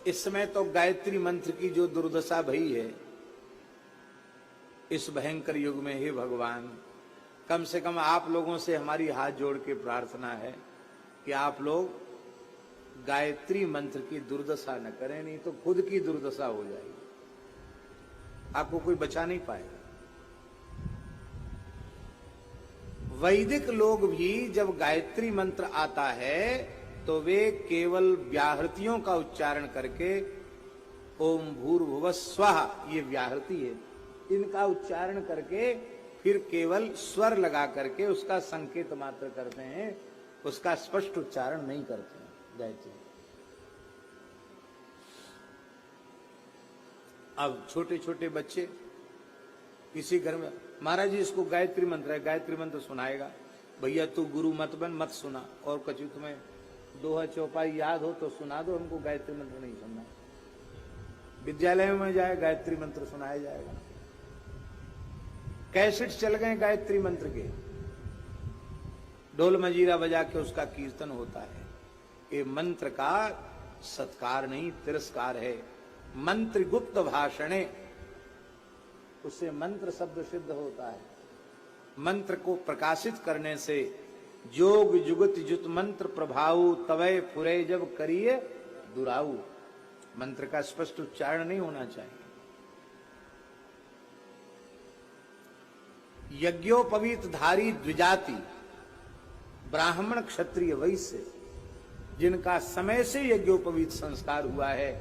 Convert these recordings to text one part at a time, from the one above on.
इस समय तो गायत्री मंत्र की जो दुर्दशा भई है इस भयंकर युग में, हे भगवान, कम से कम आप लोगों से हमारी हाथ जोड़ के प्रार्थना है कि आप लोग गायत्री मंत्र की दुर्दशा न करें, नहीं तो खुद की दुर्दशा हो जाएगी, आपको कोई बचा नहीं पाएगा। वैदिक लोग भी जब गायत्री मंत्र आता है तो वे केवल व्याहृतियों का उच्चारण करके ओम भूर्भुवः स्वः, ये व्याहृति है, इनका उच्चारण करके फिर केवल स्वर लगा करके उसका संकेत मात्र करते हैं, उसका स्पष्ट उच्चारण नहीं करते हैं गायत्री। अब छोटे छोटे बच्चे किसी घर में, महाराज जी इसको गायत्री मंत्र है, गायत्री मंत्र सुनाएगा, भैया तू गुरु मत बन, मत सुना, और कछु तुम्हें दोहा चौपाई याद हो तो सुना दो, हमको गायत्री मंत्र नहीं सुनना। विद्यालय में जाए गायत्री मंत्र सुनाया जाएगा, कैसेट चल गए गायत्री मंत्र के, ढोल मजीरा बजा के उसका कीर्तन होता है। ये मंत्र का सत्कार नहीं, तिरस्कार है। मंत्र गुप्त भाषणे, उससे मंत्र शब्द सिद्ध होता है। मंत्र को प्रकाशित करने से जोग जुगत जुत मंत्र प्रभाव तवय फुरे जब करिए दुराऊ, मंत्र का स्पष्ट उच्चारण नहीं होना चाहिए। यज्ञोपवीत धारी द्विजाति, ब्राह्मण क्षत्रिय वैश्य, जिनका समय से यज्ञोपवीत संस्कार हुआ है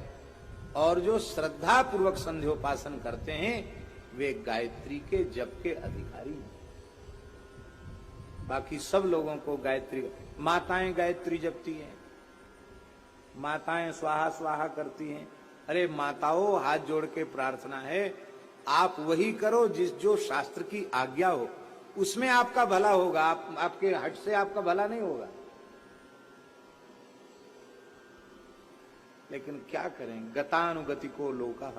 और जो श्रद्धा पूर्वक संध्योपासन करते हैं, वे गायत्री के जप के अधिकारी हैं। बाकी सब लोगों को गायत्री, माताएं गायत्री जपती हैं, माताएं स्वाहा स्वाहा करती हैं। अरे माताओं, हाथ जोड़ के प्रार्थना है, आप वही करो जो शास्त्र की आज्ञा हो, उसमें आपका भला होगा, आपके हट से आपका भला नहीं होगा। लेकिन क्या करें, गतानुगति को लोका।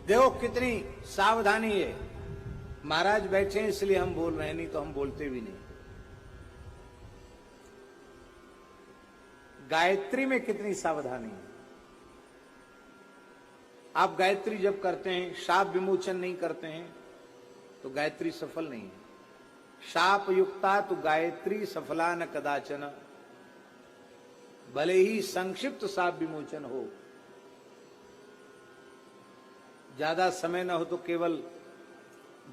देखो कितनी सावधानी है, महाराज बैठे हैं इसलिए हम बोल रहे हैं, नहीं तो हम बोलते भी नहीं। गायत्री में कितनी सावधानी है। आप गायत्री जब करते हैं, शाप विमोचन नहीं करते हैं तो गायत्री सफल नहीं है। शाप युक्ता तो गायत्री सफला न कदाचन, भले ही संक्षिप्त शाप विमोचन हो, ज्यादा समय न हो तो केवल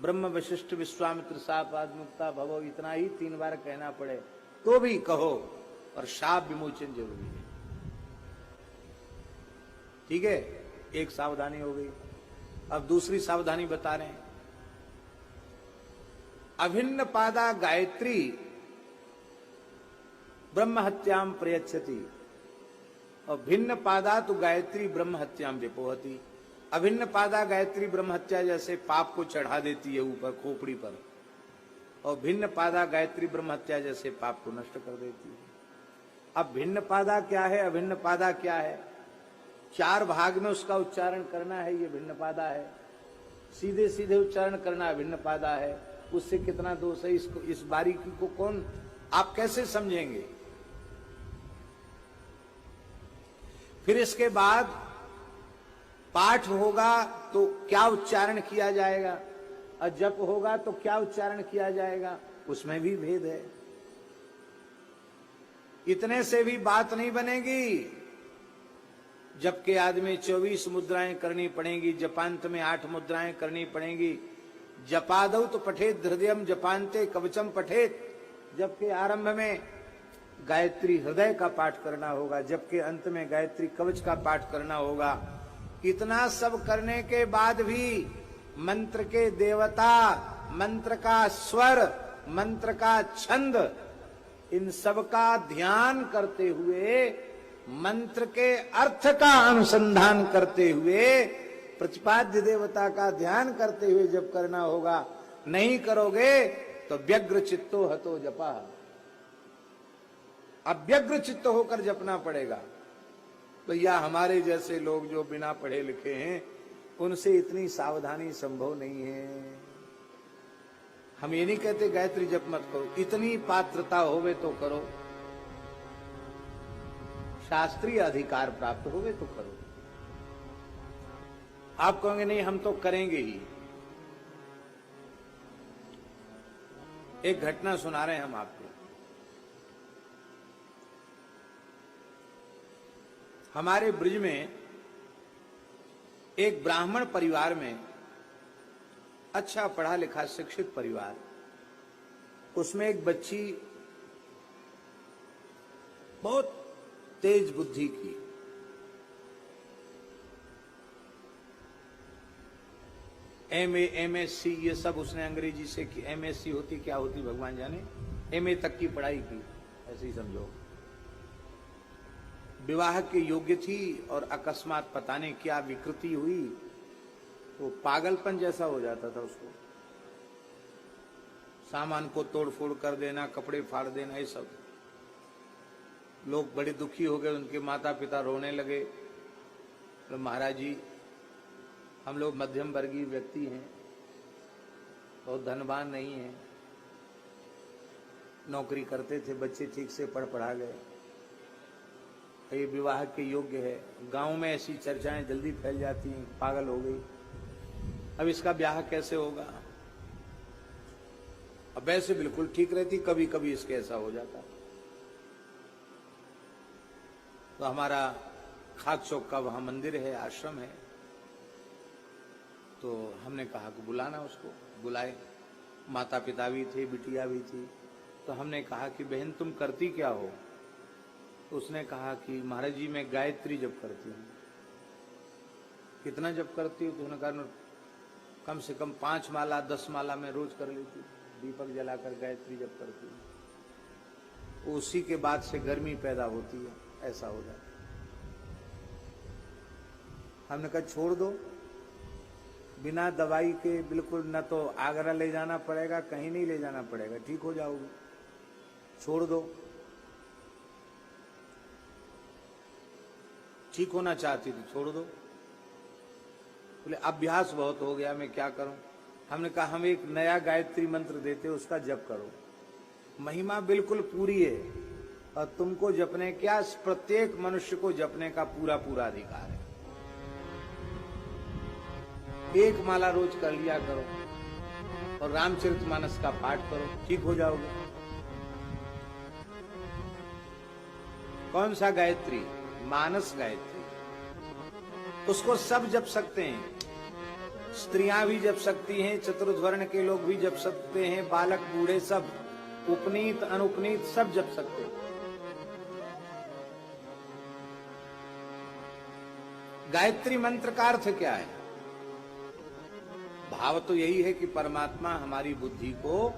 ब्रह्म वशिष्ठ विश्वामित्र शाप आत्मुक्ता भवो, इतना ही 3 बार कहना पड़े तो भी कहो, और शाप विमोचन जरूरी है। ठीक है, एक सावधानी हो गई। अब दूसरी सावधानी बता रहे हैं। अभिन्न पादा गायत्री ब्रह्म हत्याम प्रयच्छति, और भिन्न पादा तो गायत्री ब्रह्म हत्याम विपोहति। अभिन्न पादा गायत्री ब्रह्म हत्या जैसे पाप को चढ़ा देती है ऊपर खोपड़ी पर, और भिन्न पादा गायत्री ब्रह्म हत्या जैसे पाप को नष्ट कर देती है। अब भिन्न पादा क्या है, अभिन्न पादा क्या है? 4 भाग में उसका उच्चारण करना है, ये भिन्न पादा है। सीधे सीधे उच्चारण करना भिन्न पादा है, उससे कितना दोष है, इसको, इस बारीकी को कौन, आप कैसे समझेंगे? फिर इसके बाद पाठ होगा तो क्या उच्चारण किया जाएगा, और जप होगा तो क्या उच्चारण किया जाएगा, उसमें भी भेद है। इतने से भी बात नहीं बनेगी। जप के आदमी 24 मुद्राएं करनी पड़ेंगी, जपांत में 8 मुद्राएं करनी पड़ेंगी। जपादौ तो पठेत हृदयम जपांते कवचम पठेत, जप के आरंभ में गायत्री हृदय का पाठ करना होगा, जप के अंत में गायत्री कवच का पाठ करना होगा। इतना सब करने के बाद भी मंत्र के देवता, मंत्र का स्वर, मंत्र का छंद, इन सब का ध्यान करते हुए, मंत्र के अर्थ का अनुसंधान करते हुए, प्रतिपाद्य देवता का ध्यान करते हुए जब करना होगा। नहीं करोगे तो व्यग्र चित्तो हतो जपा, अव्यग्र चित्त होकर जपना पड़ेगा। भैया हमारे जैसे लोग जो बिना पढ़े लिखे हैं, उनसे इतनी सावधानी संभव नहीं है। हम ये नहीं कहते गायत्री जप मत करो, इतनी पात्रता होवे तो करो, शास्त्रीय अधिकार प्राप्त होवे तो करो। आप कहोगे नहीं हम तो करेंगे ही। एक घटना सुना रहे हैं हम आपको। हमारे ब्रिज में एक ब्राह्मण परिवार में, अच्छा पढ़ा लिखा शिक्षित परिवार, उसमें एक बच्ची बहुत तेज बुद्धि की, MA MSc ये सब उसने अंग्रेजी से की। MSc होती क्या होती भगवान जाने, MA तक की पढ़ाई की, ऐसे ही समझो। विवाह के योग्य थी और अकस्मात पता नहीं क्या विकृति हुई, तो पागलपन जैसा हो जाता था उसको, सामान को तोड़ फोड़ कर देना, कपड़े फाड़ देना, ये सब। लोग बड़े दुखी हो गए, उनके माता पिता रोने लगे। तो महाराज जी हम लोग मध्यम वर्गीय व्यक्ति हैं, बहुत धनवान नहीं हैं, नौकरी करते थे, बच्चे ठीक से पढ़ पढ़ा गए, ये विवाह के योग्य है। गांव में ऐसी चर्चाएं जल्दी फैल जाती हैं, पागल हो गई, अब इसका ब्याह कैसे होगा। अब वैसे बिल्कुल ठीक रहती, कभी कभी इसके ऐसा हो जाता। तो हमारा खाक चौक का वहां मंदिर है, आश्रम है, तो हमने कहा कि बुलाना उसको। बुलाए, माता पिता भी थे, बिटिया भी थी। तो हमने कहा कि बहन तुम करती क्या हो। तो उसने कहा कि महाराज जी मैं गायत्री जप करती हूँ। कितना जप करती हूँ? तो उन्होंने कहा कम से कम 5 माला 10 माला मैं रोज कर लेती हूँ, दीपक जलाकर गायत्री जप करती हूँ। उसी के बाद से गर्मी पैदा होती है, ऐसा हो जाता। हमने कहा छोड़ दो, बिना दवाई के बिल्कुल, न तो आगरा ले जाना पड़ेगा, कहीं नहीं ले जाना पड़ेगा, ठीक हो जाओगे, छोड़ दो। ठीक होना चाहती थी, छोड़ दो। बोले अभ्यास बहुत हो गया, मैं क्या करूं। हमने कहा हम एक नया गायत्री मंत्र देते, उसका जप करो, महिमा बिल्कुल पूरी है, और तुमको जपने क्या, प्रत्येक मनुष्य को जपने का पूरा पूरा अधिकार है। एक माला रोज कर लिया करो और रामचरितमानस का पाठ करो, ठीक हो जाओगे। कौन सा गायत्री? मानस गायत्री। उसको सब जप सकते हैं, स्त्रियां भी जप सकती हैं, चतुर्वर्ण के लोग भी जप सकते हैं, बालक बूढ़े सब, उपनीत अनुपनीत सब जप सकते हैं। गायत्री मंत्र का अर्थ क्या है? भाव तो यही है कि परमात्मा हमारी बुद्धि को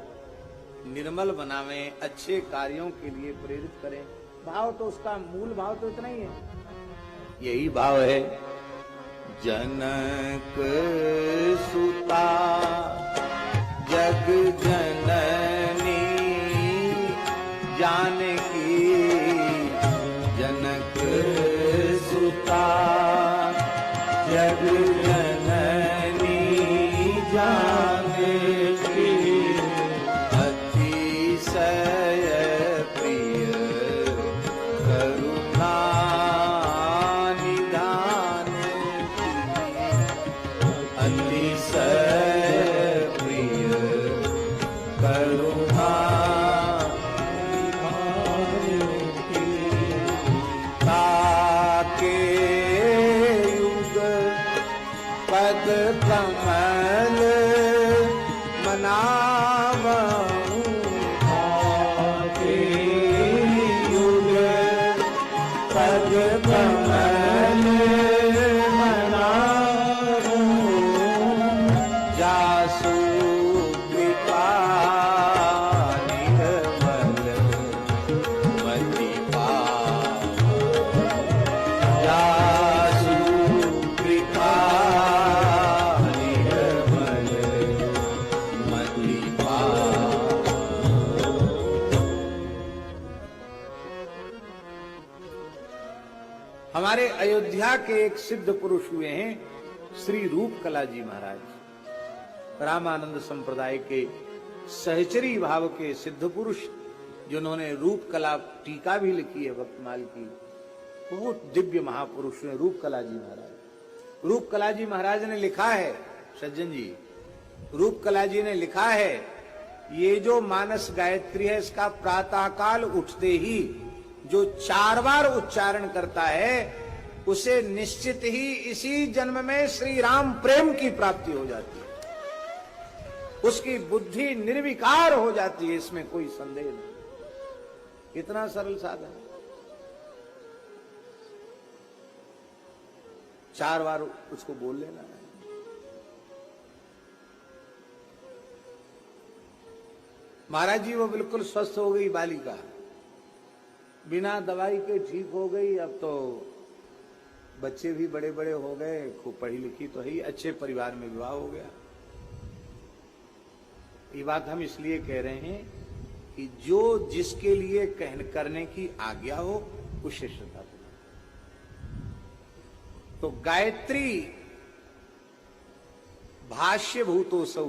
निर्मल बनावे, अच्छे कार्यों के लिए प्रेरित करें। भाव तो उसका मूल भाव तो इतना ही है, यही भाव है। जनक सुता जग जननी जानकी, जनक सुता जग जननी जानकी, अतिशय प्रिय करुणा निधान, अतिशय प्रिय करुणा ताके युग पद कमल मनावऊं, ताके युग पद कमल मनावऊं, जासु कृपा निर्मल मति पावो, जासु कृपा निर्मल मति पावो। हमारे अयोध्या के एक सिद्ध पुरुष हुए हैं श्री रूप कला जी महाराज, रामानंद संप्रदाय के सहचरी भाव के सिद्ध पुरुष जिन्होंने रूप कला टीका भी लिखी है वक्तमाल की, बहुत दिव्य महापुरुष हैं रूप कला जी महाराज। रूप कला जी महाराज ने लिखा है, सज्जन जी, रूप कला जी ने लिखा है, ये जो मानस गायत्री है इसका प्रातःकाल उठते ही जो 4 बार उच्चारण करता है उसे निश्चित ही इसी जन्म में श्री राम प्रेम की प्राप्ति हो जाती है, उसकी बुद्धि निर्विकार हो जाती है, इसमें कोई संदेह नहीं। इतना सरल साधन, 4 बार उसको बोल लेना है। महाराज जी वो बिल्कुल स्वस्थ हो गई बालिका, बिना दवाई के ठीक हो गई। अब तो बच्चे भी बड़े बड़े हो गए, खूब पढ़ी लिखी तो ही, अच्छे परिवार में विवाह हो गया। ये बात हम इसलिए कह रहे हैं कि जो जिसके लिए करने की आज्ञा हो उसे श्रद्धा करो। तो गायत्री भाष्य भूतोसौ